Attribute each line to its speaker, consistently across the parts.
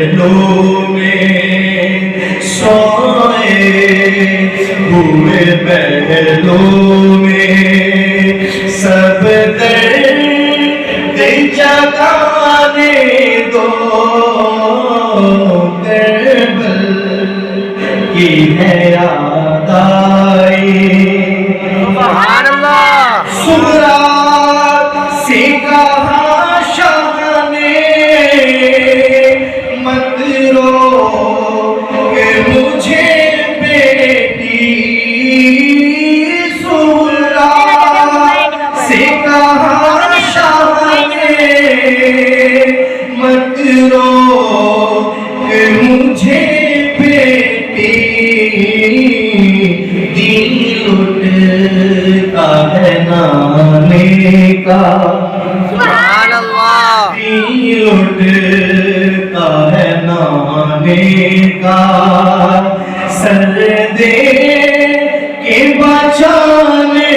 Speaker 1: پہلو میں سوئے ہوئے پہلو میں سب درد جگانے دو کربل کی ہے یاد آئی
Speaker 2: سبحان اللہ
Speaker 1: سغرات سے کہا شاہ نے مت رو کہ مجھے بیٹی سغرات سے کہا شاہ نے مت رو کہ مجھے بیٹی دل اٹھتا ہے نانے کا
Speaker 2: سبحان اللہ
Speaker 1: دل اٹھتا ہے نانے کا سر دے کے بچانے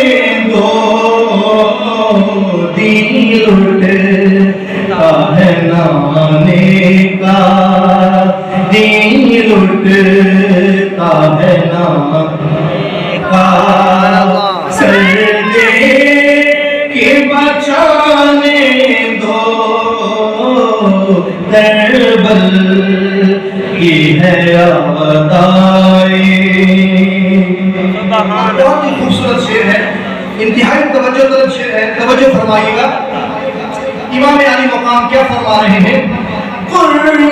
Speaker 1: دو دل اٹھتا ہے نانے کا دل اٹھتا ہے نانے کا سر دے کے بچانے دو کربل کی ہے یاد آئی بہت ہی خوبصورت شعر ہے انتہائی توجہ طلب شعر ہے توجہ فرمائیے گا امام علی مقام کیا فرما رہے ہیں قرآن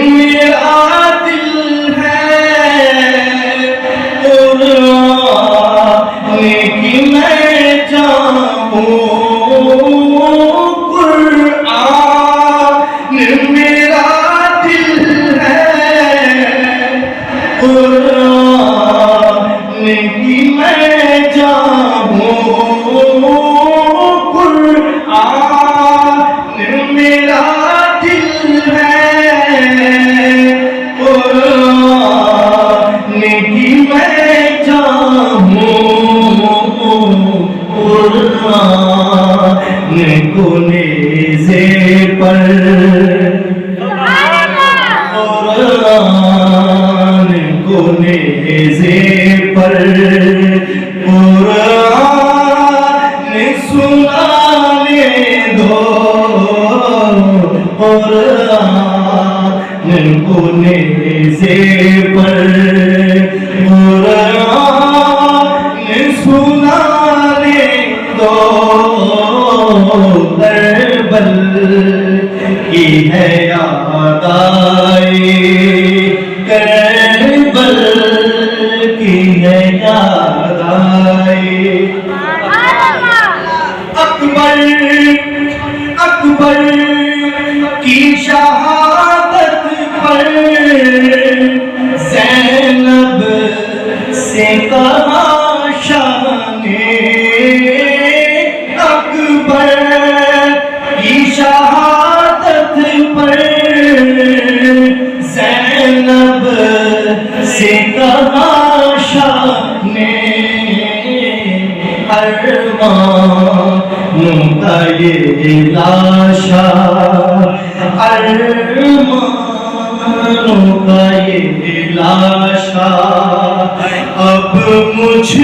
Speaker 1: میرا دل ہے قرآن کی میں جاؤں قرآن میرا دل ہے قرآن کی میں جاؤں قرآن میرا دل ہے قرآن کی میں جاؤں قرآن کو نیزے پر قرآن کو نیزے پر قرآن سنانے دو قرآن کو نیزے پر قرآن سنانے دو کربل کی ہے یاد آئی کربل کی ہے یاد آئی اکبر اکبر کی شہادت پر زینب سے کہا شاہ نے اکبر کی شہادت پر زینب سے کہا شاہ نے ارمانوں کا یہ لاشا ارمانوں کا یہ لاشا اب مجھ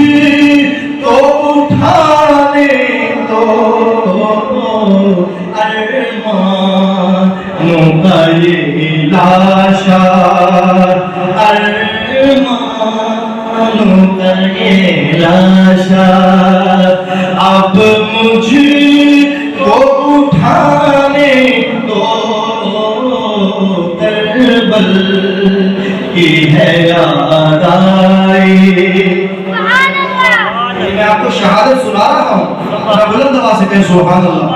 Speaker 1: کو اٹھانے دو ارمانوں کا یہ لاشا ارمانوں کا یہ لاشا اب مجھ کو اٹھانے دو کربل کی ہے یاد آئی میں آپ کو شہادت سنا رہا ہوں بلند آواز سے کہیں سبحان اللہ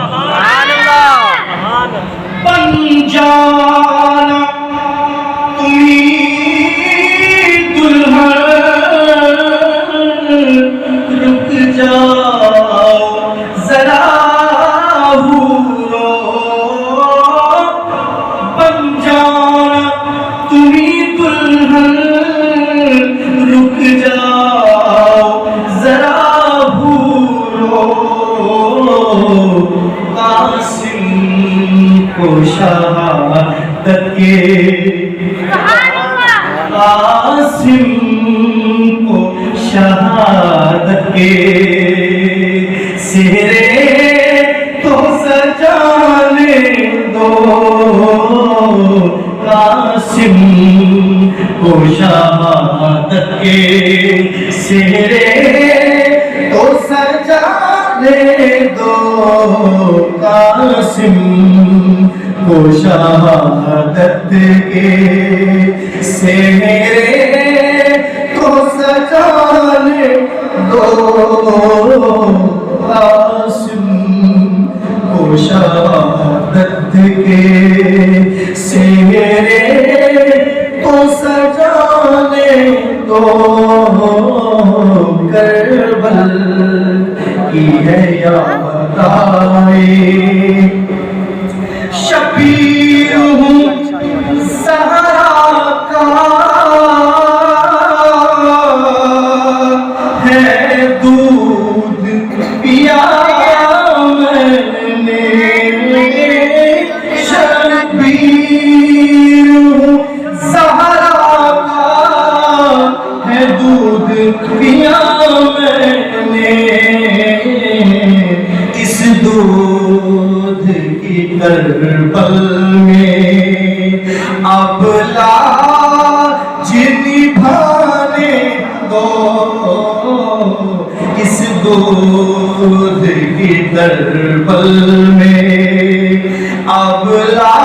Speaker 1: بن جانا تمہیں دلہن رک جاؤ ذرا حورو بن جانا تمہیں دلہن رک جاؤ ذرا حورو قاسم کو شاہ کے قاسم کو شہادت کے سہرے تو سجانے دو قاسم کو شہادت کے سہرے تو سجانے دو قاسم کو شہادت کے سہرے تو سجانے دو قاسم کو شہادت کے سہرے تو سجانے دو کربل کی ہے یاد آئے شبیر ہوں سہرا کا ہے دودھ پیا میں نے شبیر ہوں سہرا کا ہے دودھ پیا میں نے اس دودھ کی کربل میں اب لاج نبھانے دو اس دودھ کی کربل میں اب لاج